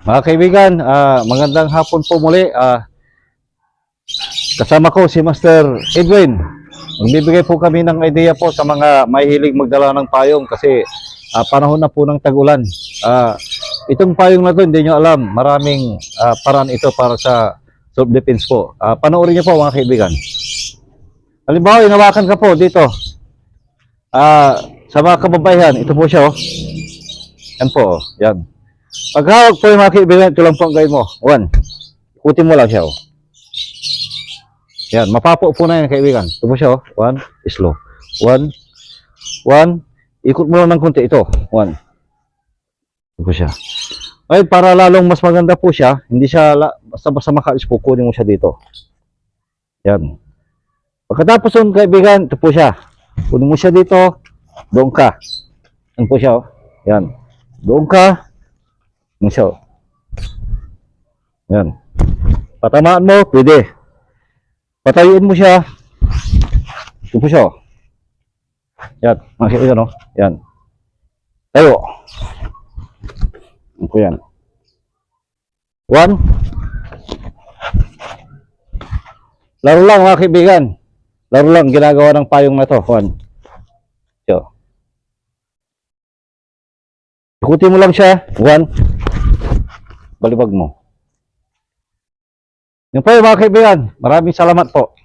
Mga kaibigan, magandang hapon po muli. Kasama ko si Master Edwin. Magbibigay po kami ng idea po sa mga mahilig magdala ng payong kasi panahon na po ng tag-ulan. Itong payong na to, hindi nyo alam, maraming paraan ito para sa self-defense po. Panoorin nyo po mga kaibigan. Halimbawa, inawakan ka po dito. Sa mga kababayan, ito po siya. Oh. Yan po, yan. Paghawak po yung mga kaibigan, ito lang po ang gawin mo. 1. Ikutin mo lang siya. Oh. Yan, mapapo po na yan kaibigan. Ito po siya. 1. Slow. 1. 1. Ikot mo lang ng konti. Ito. 1. Ito po siya. Ay, para lalong mas maganda po siya, hindi siya basta-basta makaalis po, kunin mo siya dito. Yan. Pagkatapos yung kaibigan, ito po siya. Kunin mo siya dito. Doon ka. Yan po siya. Oh. Yan. Doon ka. Yan siya. Yan. Patamaan mo, pwede. Patayuin mo siya. Ito po siya. Yan. Makikita no? Yan. Tayo. Yan po yan. 1. Laro lang mga kaibigan. Laro lang. Ginagawa ng payong na to. 1. So. Ikutin mo lang siya. 1. Balibag mo. Yun po yung mga kaibigan. Maraming salamat po.